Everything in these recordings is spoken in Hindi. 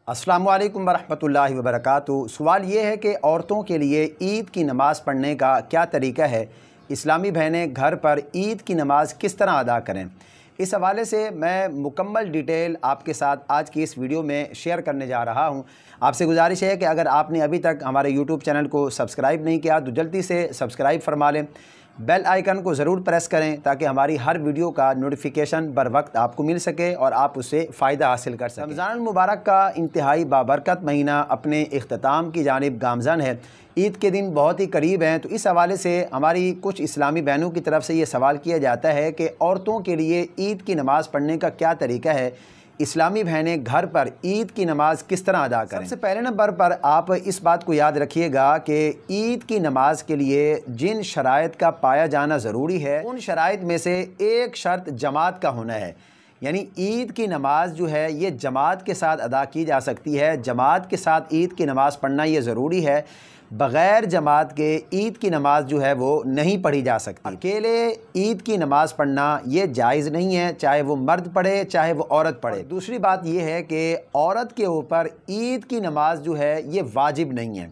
अस्सलामु अलैकुम वरहमतुल्लाहि वबरकातुहू। सवाल ये है कि औरतों के लिए ईद की नमाज़ पढ़ने का क्या तरीका है। इस्लामी बहनें घर पर ईद की नमाज़ किस तरह अदा करें। इस हवाले से मैं मुकम्मल डिटेल आपके साथ आज की इस वीडियो में शेयर करने जा रहा हूं। आपसे गुजारिश है कि अगर आपने अभी तक हमारे यूट्यूब चैनल को सब्सक्राइब नहीं किया तो जल्दी से सब्सक्राइब फरमा लें। बेल आइकन को ज़रूर प्रेस करें ताकि हमारी हर वीडियो का नोटिफिकेशन बर वक्त आपको मिल सके और आप उससे फ़ायदा हासिल कर सकें। रमज़ान मुबारक का इंतहाई बाबरकत महीना अपने इख्तिताम की जानिब गामज़न है। ईद के दिन बहुत ही करीब हैं, तो इस हवाले से हमारी कुछ इस्लामी बहनों की तरफ से ये सवाल किया जाता है कि औरतों के लिए ईद की नमाज़ पढ़ने का क्या तरीका है। इस्लामी बहनें घर पर ईद की नमाज़ किस तरह अदा करें। सबसे पहले नंबर पर आप इस बात को याद रखिएगा कि ईद की नमाज़ के लिए जिन शराइत का पाया जाना ज़रूरी है उन शराइत में से एक शर्त जमात का होना है। यानी ईद की नमाज़ जो है ये जमात के साथ अदा की जा सकती है। जमात के साथ ईद की नमाज़ पढ़ना ये ज़रूरी है। बग़ैर जमात के ईद की नमाज़ जो है वो नहीं पढ़ी जा सकती। अकेले ईद की नमाज़ पढ़ना ये जायज़ नहीं है, चाहे वो मर्द पढ़े चाहे वो औरत पढ़े। दूसरी बात ये है कि औरत के ऊपर ईद की नमाज़ जो है ये वाजिब नहीं है।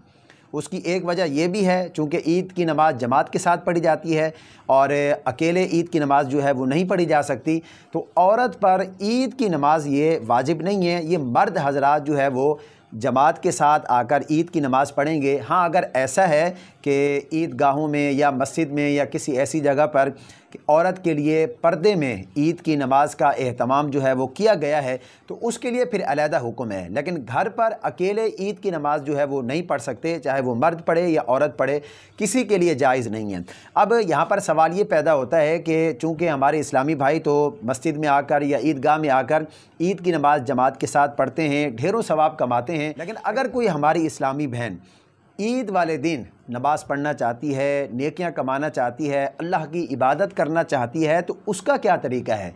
उसकी एक वजह यह भी है चूँकि ईद की नमाज़ जमात के साथ पढ़ी जाती है और अकेले ईद की नमाज़ जो है वो नहीं पढ़ी जा सकती। तो औरत पर ईद की नमाज़ ये वाजिब नहीं है, ये मर्द हज़रात जो है वो जमात के साथ आकर ईद की नमाज़ पढ़ेंगे। हाँ, अगर ऐसा है कि ईदगाहों में या मस्जिद में या किसी ऐसी जगह पर कि औरत के लिए पर्दे में ईद की नमाज़ का एहतमाम जो है वो किया गया है तो उसके लिए फिर अलहदा हुक्म है। लेकिन घर पर अकेले ईद की नमाज़ जो है वो नहीं पढ़ सकते, चाहे वो मर्द पढ़े या औरत पढ़े, किसी के लिए जायज़ नहीं है। अब यहाँ पर सवाल ये पैदा होता है कि चूँकि हमारे इस्लामी भाई तो मस्जिद में आकर या ईदगाह में आकर ईद की नमाज़ जमात के साथ पढ़ते हैं, ढेरों सवाब कमाते हैं। लेकिन अगर कोई हमारी इस्लामी बहन ईद वाले दिन नमाज़ पढ़ना चाहती है, नेकियां कमाना चाहती है, अल्लाह की इबादत करना चाहती है, तो उसका क्या तरीका है।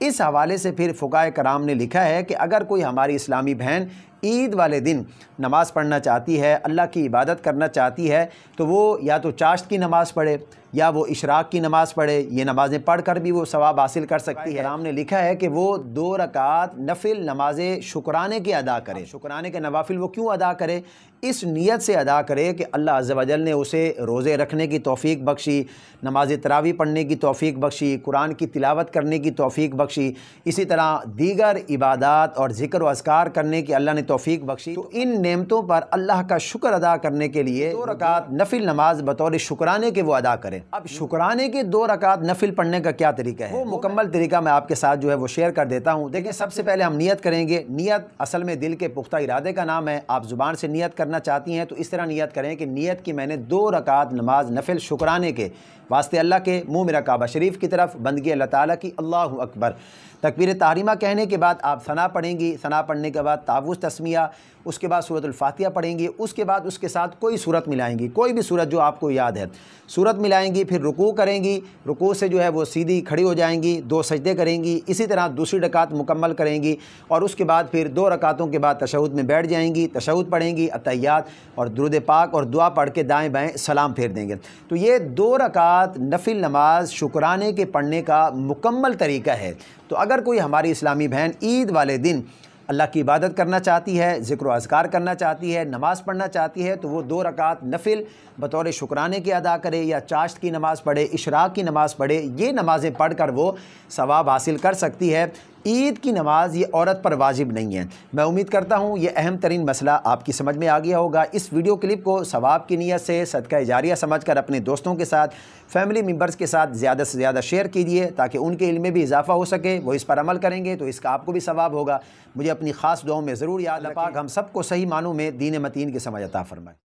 इस हवाले से फिर फ़ुक़हा कराम ने लिखा है कि अगर कोई हमारी इस्लामी बहन ईद वाले दिन नमाज़ पढ़ना चाहती है, अल्लाह की इबादत करना चाहती है, तो वो या तो चाश्त की नमाज़ पढ़े या वो इशराक की नमाज़ पढ़े। ये नमाज़ें पढ़ कर भी वो सवाब हासिल कर सकती है। कराम ने लिखा है कि वो 2 रकात नफिल नमाज़ें शुक्राने की अदा करे। शुक्राने के नवाफिल वो क्यों अदा करे, इस नीयत से अदा करे कि अल्लाह अज़्ज़ व जल ने उसे रोज़े रखने की तौफ़ीक बख्शी, नमाज तरावी पढ़ने की तौफ़ीक बख्शी, कुरान की तिलावत करने की तौफ़ीक बख्शी, इसी तरह दीगर इबादात और ज़िक्र व अज़कार करने की अल्लाह ने तौफ़ीक बख्शी। तो इन नेमतों पर अल्लाह का शुक्र अदा करने के लिए 2 रकात नफिल नमाज बतौर शुक्राने के वो अदा करें। अब शुक्राने के 2 रकात नफिल पढ़ने का क्या तरीका है, वो मुकम्मल तरीका मैं आपके साथ जो है वो शेयर कर देता हूँ। देखिए, सबसे पहले हम नियत करेंगे। नियत असल में दिल के पुख्ता इरादे का नाम है। आप ज़ुबान से नियत करना चाहती हैं तो इस तरह नियत करें कि नियत की मैंने 2 रकात नमाज नफिल शुक्राने के वास्ते अल्लाह के मुँह मेरा काबा शरीफ की तरफ बंदगी अल्लाह ताला की। अल्लाहु अकबर। तकबीर तहरीमा कहने के बाद आप सना पढ़ेंगी। सना पढ़ने के बाद तावुज़ तस्मिया, उसके बाद सूरतुल फातिहा पढ़ेंगी। उसके बाद उसके साथ कोई सूरत मिलाएंगी, कोई भी सूरत जो आपको याद है सूरत मिलाएंगी। फिर रुकू करेंगी, रुकू से जो है वो सीधी खड़ी हो जाएंगी, 2 सजदे करेंगी। इसी तरह दूसरी रकात मुकम्मल करेंगी और उसके बाद फिर 2 रकातों के बाद तशहुद में बैठ जाएंगी। तशहुद पढ़ेंगी, अत्तहियात और दुरूद पाक और दुआ पढ़ के दाएँ बाएँ सलाम फेर देंगे। तो ये 2 रकात नफिल नमाज शुक्राने के पढ़ने का मुकम्मल तरीका है। तो अगर कोई हमारी इस्लामी बहन ईद वाले दिन अल्लाह की इबादत करना चाहती है, ज़िक्र अज़कार करना चाहती है, नमाज़ पढ़ना चाहती है, तो वो 2 रकात नफिल बतौर शुक्राने के अदा करे या चाश्त की नमाज़ पढ़े, इशराक की नमाज़ पढ़े। ये नमाज़ें पढ़ कर वो सवाब हासिल कर सकती है। ईद की नमाज़ ये औरत पर वाजिब नहीं है। मैं उम्मीद करता हूँ ये अहम तरीन मसला आपकी समझ में आ गया होगा। इस वीडियो क्लिप को सवाब की नीयत से सदका जारिया समझकर अपने दोस्तों के साथ, फैमिली मेम्बर्स के साथ ज़्यादा से ज़्यादा शेयर कीजिए ताकि उनके इल्म में भी इजाफ़ा हो सके। वो इस पर अमल करेंगे तो इसका आपको भी सवाब होगा। मुझे अपनी ख़ास दुआओं में ज़रूर याद रखें। हम सबको सही मानों में दीन मतीन की समझ अता फ़रमाए।